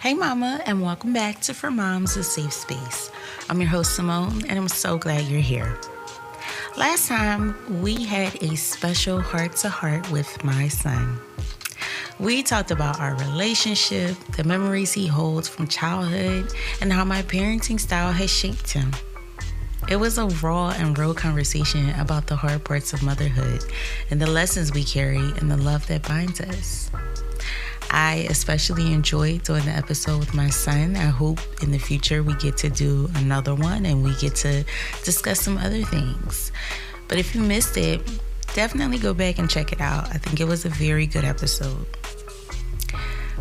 Hey, Mama, and welcome back to For Moms, a Safe Space. I'm your host, Simone, and I'm so glad you're here. Last time, we had a special heart-to-heart with my son. We talked about our relationship, the memories he holds from childhood, and how my parenting style has shaped him. It was a raw and real conversation about the hard parts of motherhood and the lessons we carry and the love that binds us. I especially enjoyed doing the episode with my son. I hope in the future we get to do another one and we get to discuss some other things. But if you missed it, definitely go back and check it out. I think it was a very good episode.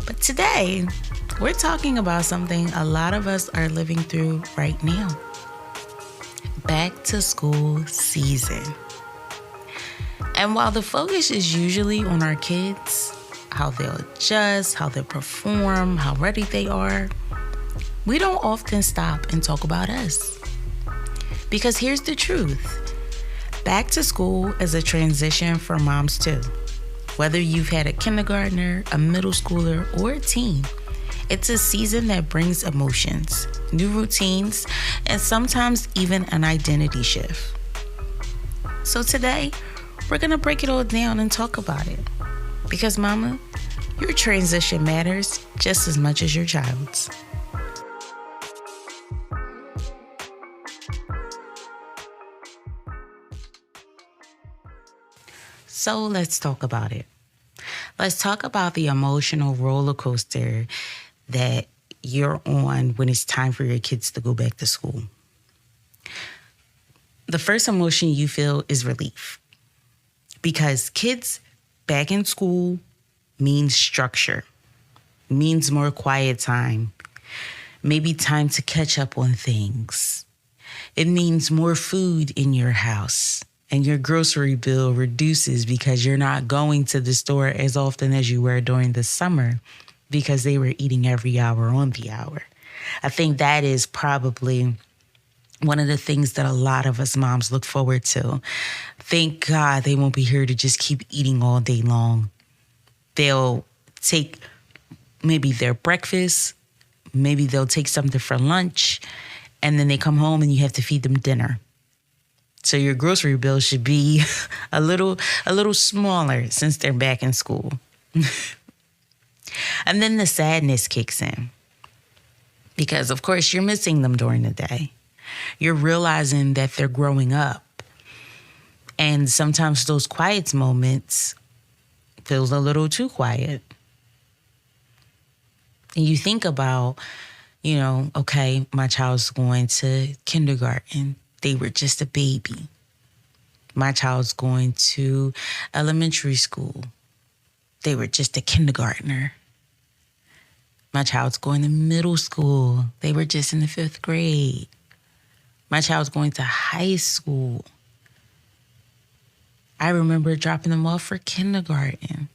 But today, we're talking about something a lot of us are living through right now. Back to school season. And while the focus is usually on our kids, how they'll adjust, how they'll perform, how ready they are, we don't often stop and talk about us. Because here's the truth. Back to school is a transition for moms too. Whether you've had a kindergartner, a middle schooler, or a teen, it's a season that brings emotions, new routines, and sometimes even an identity shift. So today, we're gonna break it all down and talk about it. Because Mama, your transition matters just as much as your child's. So let's talk about it. Let's talk about the emotional roller coaster that you're on when it's time for your kids to go back to school. The first emotion you feel is relief. Because kids back in school means structure, means more quiet time, maybe time to catch up on things. It means more food in your house and your grocery bill reduces because you're not going to the store as often as you were during the summer because they were eating every hour on the hour. I think that is probably one of the things that a lot of us moms look forward to. Thank God they won't be here to just keep eating all day long. They'll take maybe their breakfast, maybe they'll take something for lunch, and then they come home and you have to feed them dinner. So your grocery bill should be a little smaller since they're back in school. And then the sadness kicks in. Because of course you're missing them during the day. You're realizing that they're growing up. And sometimes those quiet moments feels a little too quiet. And you think about, okay, my child's going to kindergarten. They were just a baby. My child's going to elementary school. They were just a kindergartner. My child's going to middle school. They were just in the 5th grade. My child's going to high school. I remember dropping them off for kindergarten.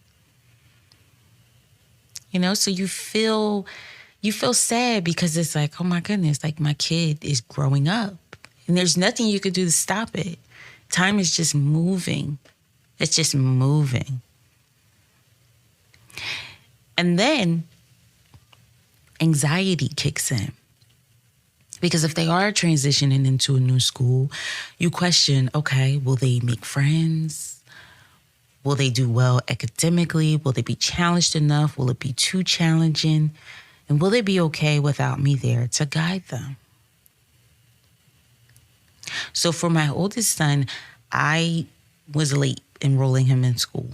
So you feel sad because it's like, oh my goodness, like my kid is growing up. And there's nothing you could do to stop it. Time is just moving. It's just moving. And then anxiety kicks in. Because if they are transitioning into a new school, you question, okay, will they make friends? Will they do well academically? Will they be challenged enough? Will it be too challenging? And will they be okay without me there to guide them? So for my oldest son, I was late enrolling him in school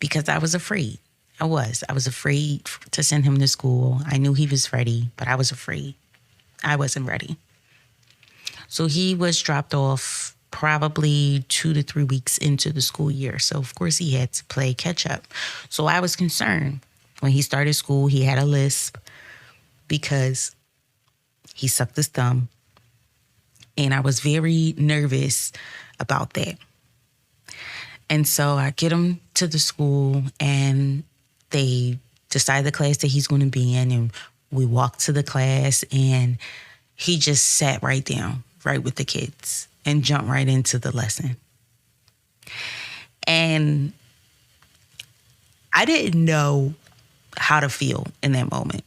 because I was afraid. I was afraid to send him to school. I knew he was ready, but I was afraid. I wasn't ready. So he was dropped off probably 2 to 3 weeks into the school year. So of course he had to play catch up. So I was concerned. When he started school, he had a lisp because he sucked his thumb. And I was very nervous about that. And so I get him to the school and they decide the class that he's going to be in. And we walked to the class and he just sat right down, right with the kids and jumped right into the lesson. And I didn't know how to feel in that moment.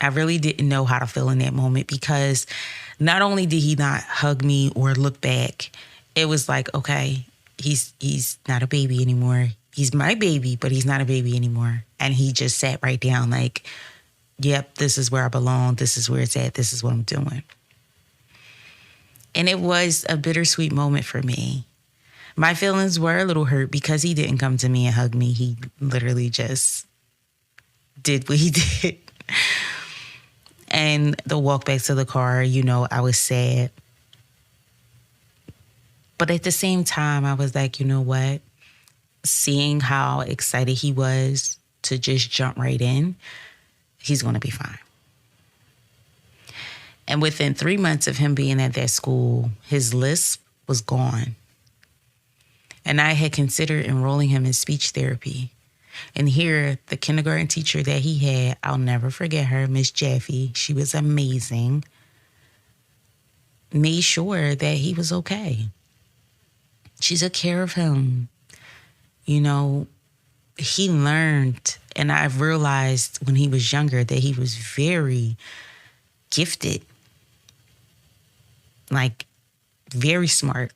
I really didn't know how to feel in that moment because not only did he not hug me or look back, it was like, okay, he's not a baby anymore. He's my baby, but he's not a baby anymore. And he just sat right down like, yep, this is where I belong. This is where it's at. This is what I'm doing. And it was a bittersweet moment for me. My feelings were a little hurt because he didn't come to me and hug me. He literally just did what he did. And the walk back to the car, I was sad. But at the same time, I was like, you know what? Seeing how excited he was to just jump right in, he's going to be fine. And within 3 months of him being at that school, his lisp was gone. And I had considered enrolling him in speech therapy. And here, the kindergarten teacher that he had, I'll never forget her, Miss Jaffe. She was amazing. Made sure that he was okay. She took care of him. He learned, and I realized when he was younger that he was very gifted. Like, very smart.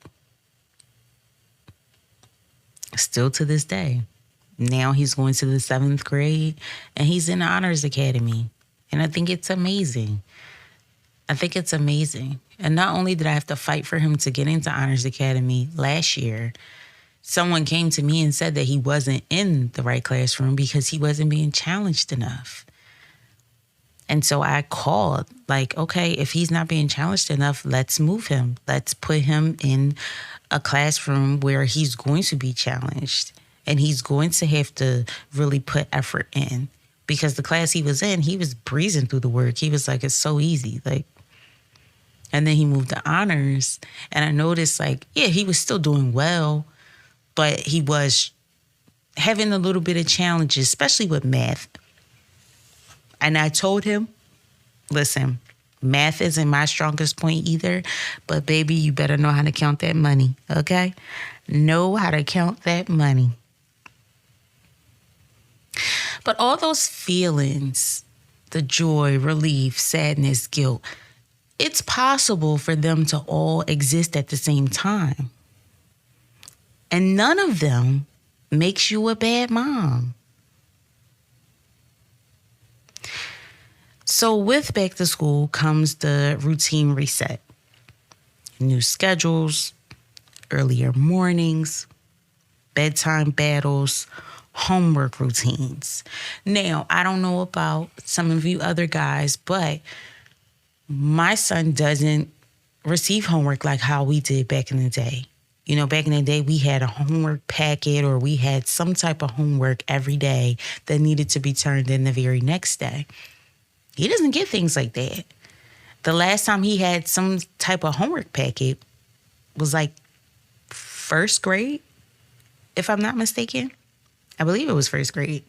Still to this day. Now he's going to the 7th grade and he's in the Honors Academy. And I think it's amazing. And not only did I have to fight for him to get into Honors Academy last year, someone came to me and said that he wasn't in the right classroom because he wasn't being challenged enough. And so I called, like, okay, if he's not being challenged enough, let's move him. Let's put him in a classroom where he's going to be challenged. And he's going to have to really put effort in, because the class he was in, he was breezing through the work. He was like, it's so easy. And then he moved to honors. And I noticed he was still doing well, but he was having a little bit of challenges, especially with math. And I told him, listen, math isn't my strongest point either, but baby, you better know how to count that money, okay? Know how to count that money. But all those feelings, the joy, relief, sadness, guilt, it's possible for them to all exist at the same time. And none of them makes you a bad mom. So with back to school comes the routine reset. New schedules, earlier mornings, bedtime battles, homework routines. Now, I don't know about some of you other guys, but my son doesn't receive homework like how we did back in the day. Back in the day, we had a homework packet or we had some type of homework every day that needed to be turned in the very next day. He doesn't get things like that. The last time he had some type of homework packet was like 1st grade, if I'm not mistaken. I believe it was 1st grade.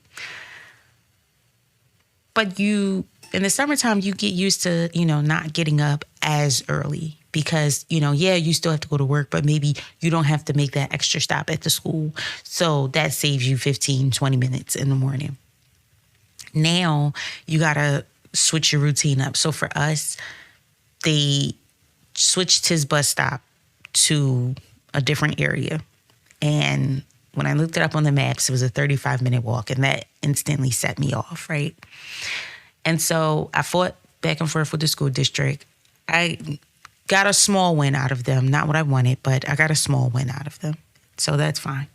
But in the summertime, you get used to, not getting up as early because, you still have to go to work, but maybe you don't have to make that extra stop at the school. So that saves you 15, 20 minutes in the morning. Now you got to switch your routine up. So for us, they switched his bus stop to a different area. And when I looked it up on the maps, it was a 35-minute walk, and that instantly set me off, right? And so I fought back and forth with the school district. I got a small win out of them. Not what I wanted, but I got a small win out of them. So that's fine.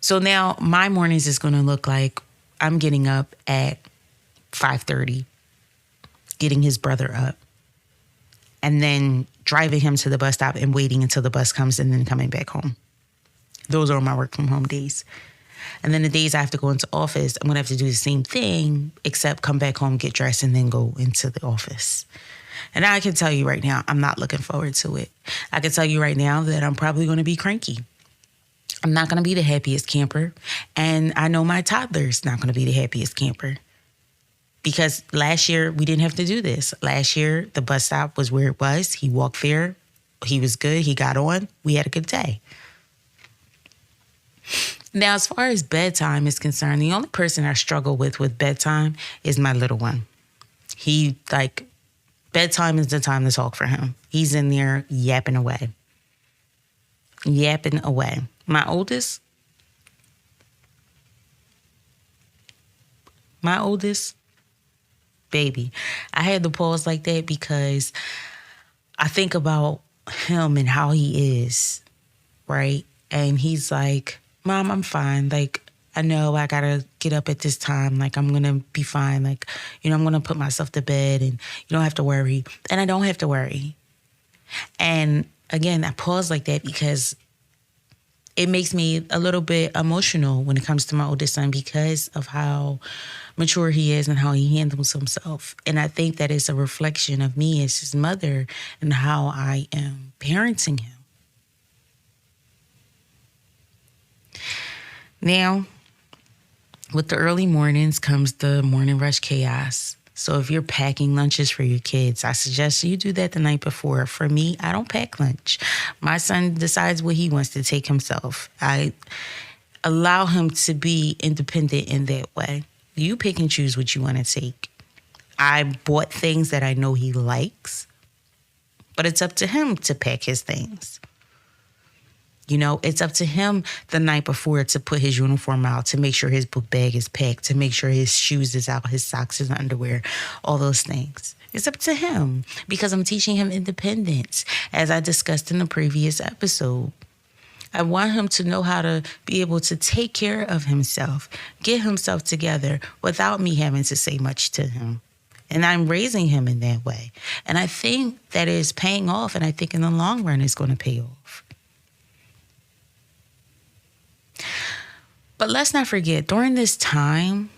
So now my mornings is going to look like I'm getting up at 5:30, getting his brother up, and then driving him to the bus stop and waiting until the bus comes and then coming back home. Those are my work from home days. And then the days I have to go into office, I'm going to have to do the same thing, except come back home, get dressed, and then go into the office. And I can tell you right now, I'm not looking forward to it. I can tell you right now that I'm probably going to be cranky. I'm not going to be the happiest camper. And I know my toddler's not going to be the happiest camper. Because last year, we didn't have to do this. Last year, the bus stop was where it was. He walked there. He was good. He got on. We had a good day. Now, as far as bedtime is concerned, the only person I struggle with bedtime is my little one. He like bedtime is the time to talk for him. He's in there yapping away. Yapping away. My oldest, baby. I had to pause like that because I think about him and how he is, right? And he's like, Mom, I'm fine. Like, I know I gotta get up at this time. Like, I'm gonna be fine. Like, I'm gonna put myself to bed and you don't have to worry. And I don't have to worry. And again, I pause like that because it makes me a little bit emotional when it comes to my oldest son because of how mature he is and how he handles himself. And I think that is a reflection of me as his mother and how I am parenting him. Now, with the early mornings comes the morning rush chaos. So if you're packing lunches for your kids, I suggest you do that the night before. For me, I don't pack lunch. My son decides what he wants to take himself. I allow him to be independent in that way. You pick and choose what you want to take. I bought things that I know he likes, but it's up to him to pack his things. It's up to him the night before to put his uniform out, to make sure his book bag is packed, to make sure his shoes is out, his socks, his underwear, all those things. It's up to him because I'm teaching him independence, as I discussed in the previous episode. I want him to know how to be able to take care of himself, get himself together without me having to say much to him. And I'm raising him in that way. And I think that is paying off, and I think in the long run it's going to pay off. But let's not forget, during this time,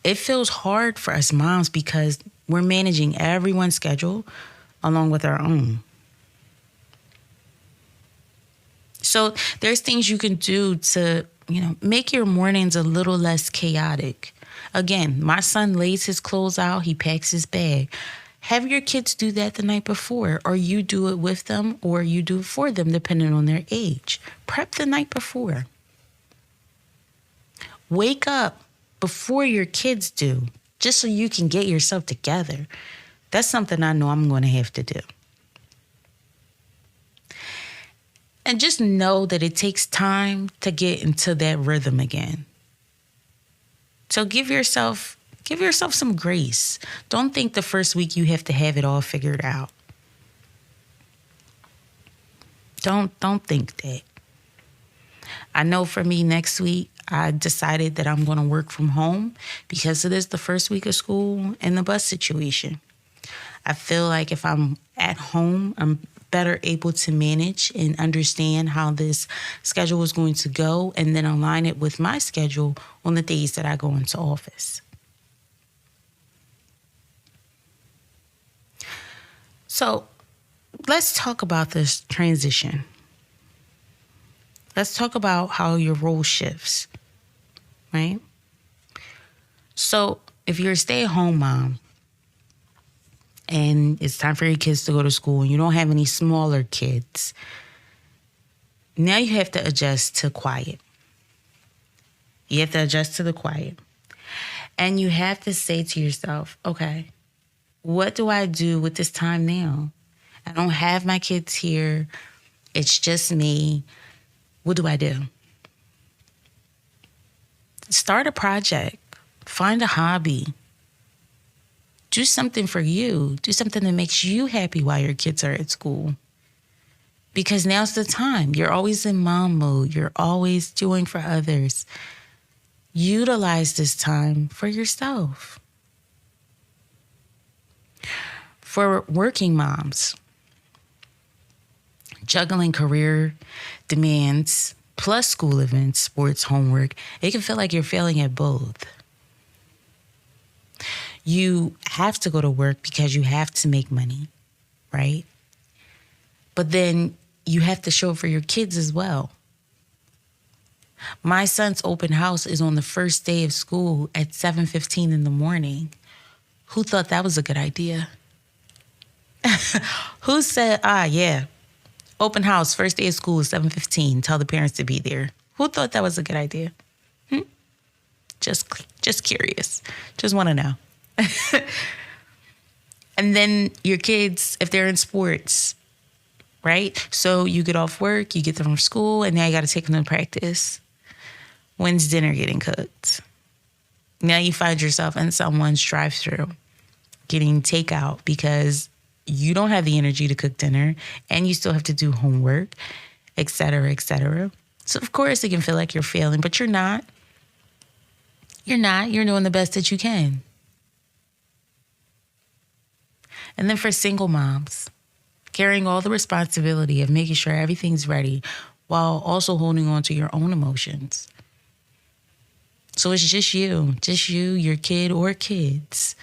it feels hard for us moms because we're managing everyone's schedule along with our own. So there's things you can do to, make your mornings a little less chaotic. Again, my son lays his clothes out, he packs his bag. Have your kids do that the night before, or you do it with them, or you do it for them, depending on their age. Prep the night before. Wake up before your kids do, just so you can get yourself together. That's something I know I'm going to have to do. And just know that it takes time to get into that rhythm again. So give yourself some grace. Don't think the first week you have to have it all figured out. Don't think that. I know for me next week, I decided that I'm going to work from home because it is the first week of school and the bus situation. I feel like if I'm at home, I'm better able to manage and understand how this schedule is going to go and then align it with my schedule on the days that I go into office. So let's talk about this transition. Let's talk about how your role shifts, right? So if you're a stay-at-home mom and it's time for your kids to go to school and you don't have any smaller kids, now you have to adjust to quiet. You have to adjust to the quiet. And you have to say to yourself, okay, what do I do with this time now? I don't have my kids here. It's just me. What do I do? Start a project. Find a hobby. Do something for you. Do something that makes you happy while your kids are at school. Because now's the time. You're always in mom mode. You're always doing for others. Utilize this time for yourself. For working moms, juggling career demands plus school events, sports, homework, it can feel like you're failing at both. You have to go to work because you have to make money, right? But then you have to show up for your kids as well. My son's open house is on the first day of school at 7:15 in the morning. Who thought that was a good idea? Who said, yeah, open house, first day of school is 7:15. Tell the parents to be there. Who thought that was a good idea? Just curious. Just want to know. And then your kids, if they're in sports, right? So you get off work, you get them from school, and now you got to take them to practice. When's dinner getting cooked? Now you find yourself in someone's drive-thru getting takeout because you don't have the energy to cook dinner and you still have to do homework, et cetera, et cetera. So of course it can feel like you're failing, but you're not. You're not. You're doing the best that you can. And then for single moms, carrying all the responsibility of making sure everything's ready while also holding on to your own emotions. So it's just you, your kid or kids.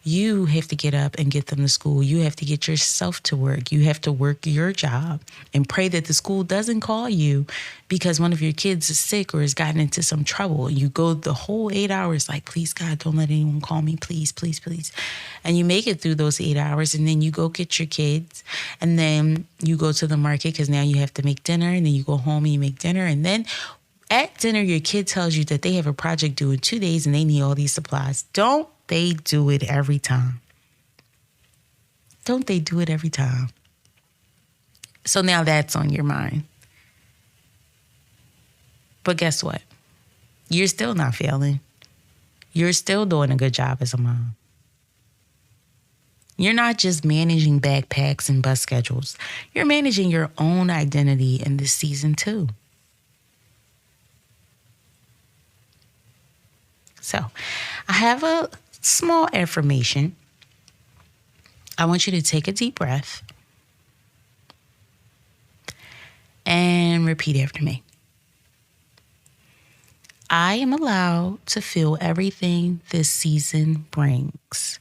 You have to get up and get them to school. You have to get yourself to work. You have to work your job and pray that the school doesn't call you because one of your kids is sick or has gotten into some trouble. You go the whole 8 hours like, please, God, don't let anyone call me. Please, please, please. And you make it through those 8 hours and then you go get your kids and then you go to the market because now you have to make dinner and then you go home and you make dinner. And then at dinner, your kid tells you that they have a project due in 2 days and they need all these supplies. Don't they do it every time? Don't they do it every time? So now that's on your mind. But guess what? You're still not failing. You're still doing a good job as a mom. You're not just managing backpacks and bus schedules. You're managing your own identity in this season too. So I have a small affirmation. I want you to take a deep breath and repeat after me. I am allowed to feel everything this season brings.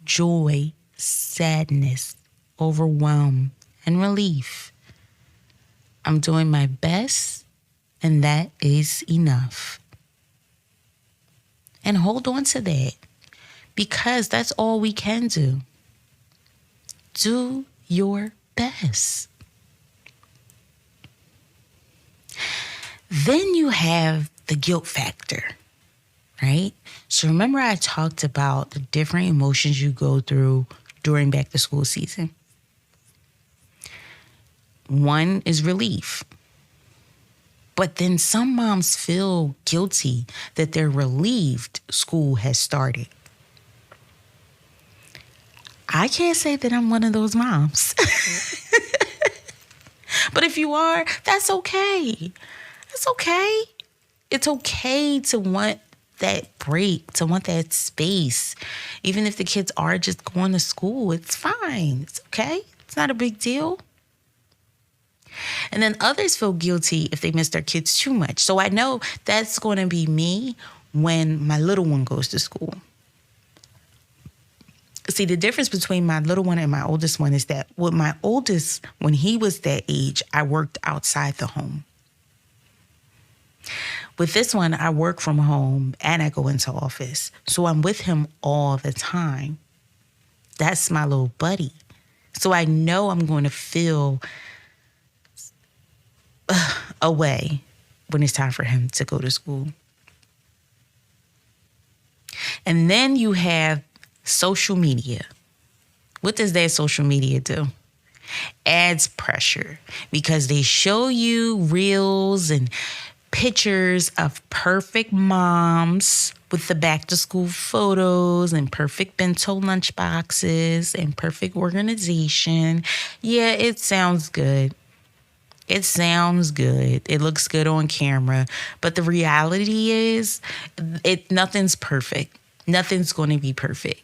Joy, sadness, overwhelm, and relief. I'm doing my best, and that is enough. And hold on to that because that's all we can do. Do your best. Then you have the guilt factor, right? So remember I talked about the different emotions you go through during back to school season. One is relief. But then some moms feel guilty that they're relieved school has started. I can't say that I'm one of those moms. But if you are, that's okay. That's okay. It's okay to want that break, to want that space. Even if the kids are just going to school, it's fine. It's okay. It's not a big deal. And then others feel guilty if they miss their kids too much. So I know that's going to be me when my little one goes to school. See, the difference between my little one and my oldest one is that with my oldest, when he was that age, I worked outside the home. With this one, I work from home and I go into office. So I'm with him all the time. That's my little buddy. So I know I'm going to feel away when it's time for him to go to school. And then you have social media. What does that social media do? Adds pressure because they show you reels and pictures of perfect moms with the back to school photos and perfect bento lunch boxes and perfect organization. Yeah, it sounds good. It sounds good. It looks good on camera. But the reality is, nothing's perfect. Nothing's going to be perfect.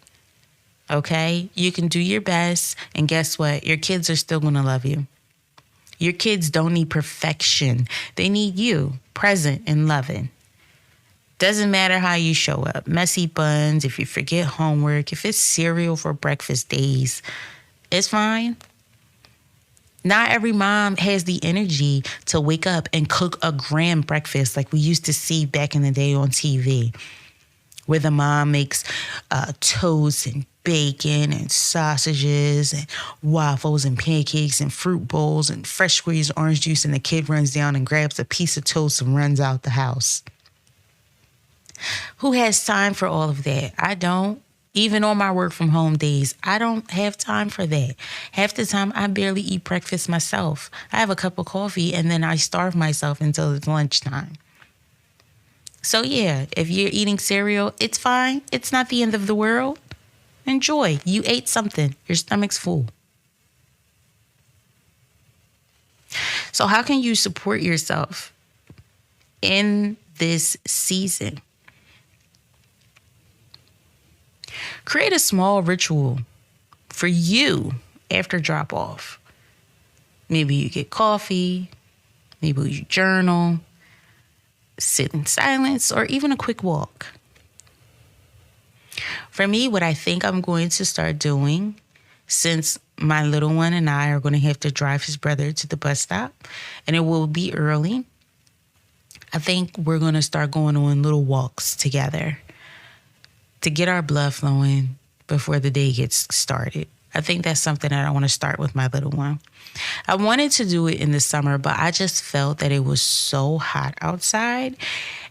Okay? You can do your best. And guess what? Your kids are still going to love you. Your kids don't need perfection. They need you, present and loving. Doesn't matter how you show up. Messy buns, if you forget homework, if it's cereal for breakfast days, it's fine. Not every mom has the energy to wake up and cook a grand breakfast like we used to see back in the day on TV, where the mom makes toast and bacon and sausages and waffles and pancakes and fruit bowls and fresh squeezed orange juice, and the kid runs down and grabs a piece of toast and runs out the house. Who has time for all of that? I don't. Even on my work from home days, I don't have time for that. Half the time, I barely eat breakfast myself. I have a cup of coffee and then I starve myself until it's lunchtime. So yeah, if you're eating cereal, it's fine. It's not the end of the world. Enjoy. You ate something. Your stomach's full. So how can you support yourself in this season? Create a small ritual for you after drop off. Maybe you get coffee, maybe you journal, sit in silence, or even a quick walk. For me, what I think I'm going to start doing, since my little one and I are going to have to drive his brother to the bus stop, and it will be early, I think we're going to start going on little walks together to get our blood flowing before the day gets started. I think that's something that I want to start with my little one. I wanted to do it in the summer, but I just felt that it was so hot outside.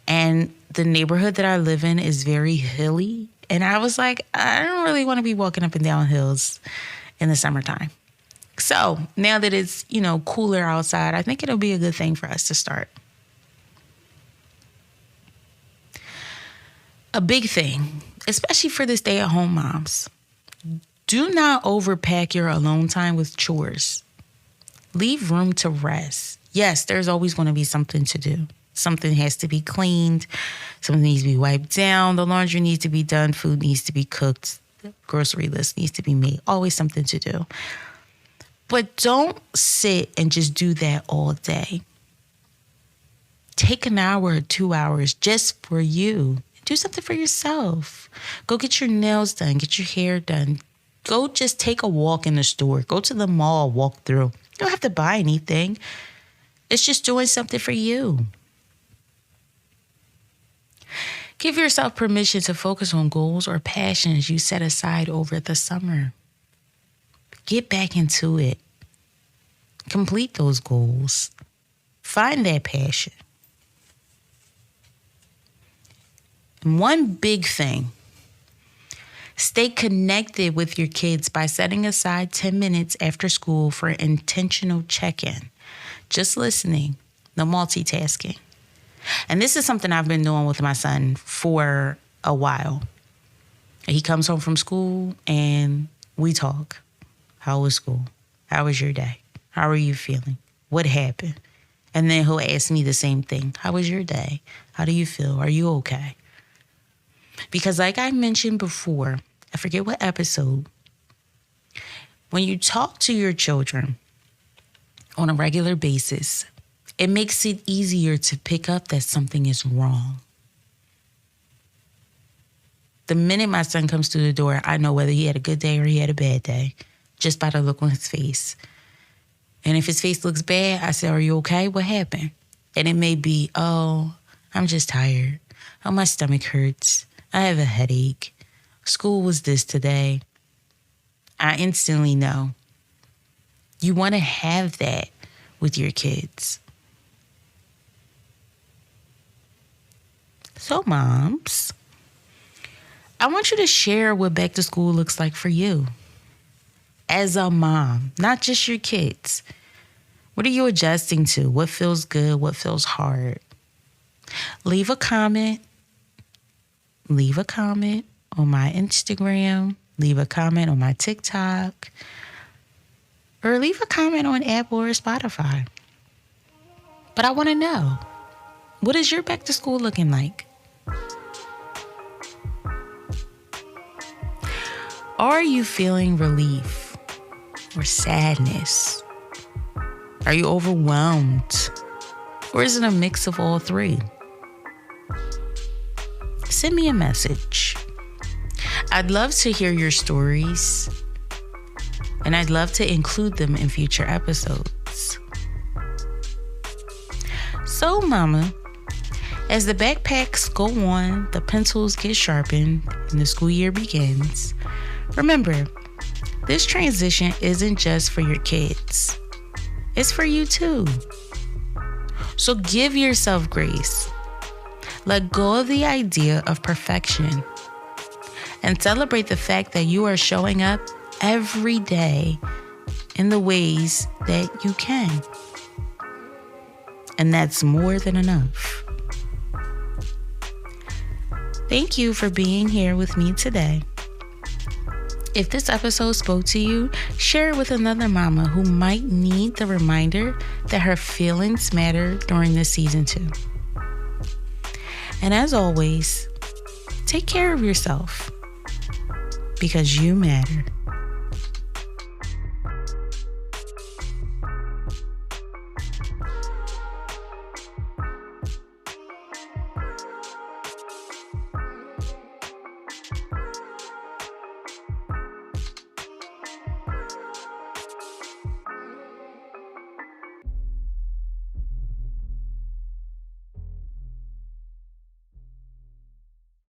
And the neighborhood that I live in is very hilly. And I was like, I don't really want to be walking up and down hills in the summertime. So now that it's, cooler outside, I think it'll be a good thing for us to start. A big thing, especially for the stay-at-home moms, do not overpack your alone time with chores. Leave room to rest. Yes, there's always going to be something to do. Something has to be cleaned. Something needs to be wiped down. The laundry needs to be done. Food needs to be cooked. The grocery list needs to be made. Always something to do. But don't sit and just do that all day. Take an hour or 2 hours just for you. Do something for yourself. Go get your nails done. Get your hair done. Go just take a walk in the store. Go to the mall, walk through. You don't have to buy anything. It's just doing something for you. Give yourself permission to focus on goals or passions you set aside over the summer. Get back into it. Complete those goals. Find that passion. And one big thing, stay connected with your kids by setting aside 10 minutes after school for intentional check-in. Just listening, no multitasking. And this is something I've been doing with my son for a while. He comes home from school and we talk. How was school? How was your day? How are you feeling? What happened? And then he'll ask me the same thing. How was your day? How do you feel? Are you okay? Because like I mentioned before, I forget what episode, when you talk to your children on a regular basis, it makes it easier to pick up that something is wrong. The minute my son comes through the door, I know whether he had a good day or he had a bad day, just by the look on his face. And if his face looks bad, I say, are you okay? What happened? And it may be, oh, I'm just tired. Oh, my stomach hurts. I have a headache. School was this today. I instantly know. You want to have that with your kids. So moms, I want you to share what back to school looks like for you as a mom, not just your kids. What are you adjusting to? What feels good? What feels hard? Leave a comment. Leave a comment on my Instagram. Leave a comment on my TikTok. Or leave a comment on Apple or Spotify. But I want to know, what is your back to school looking like? Are you feeling relief or sadness? Are you overwhelmed? Or is it a mix of all three? Send me a message. I'd love to hear your stories, and I'd love to include them in future episodes. So, mama, as the backpacks go on, the pencils get sharpened, and the school year begins, remember, this transition isn't just for your kids. It's for you too. So give yourself grace. Let go of the idea of perfection. and celebrate the fact that you are showing up every day in the ways that you can. And that's more than enough. Thank you for being here with me today. If this episode spoke to you, share it with another mama who might need the reminder that her feelings matter during this season too. And as always, take care of yourself because you matter.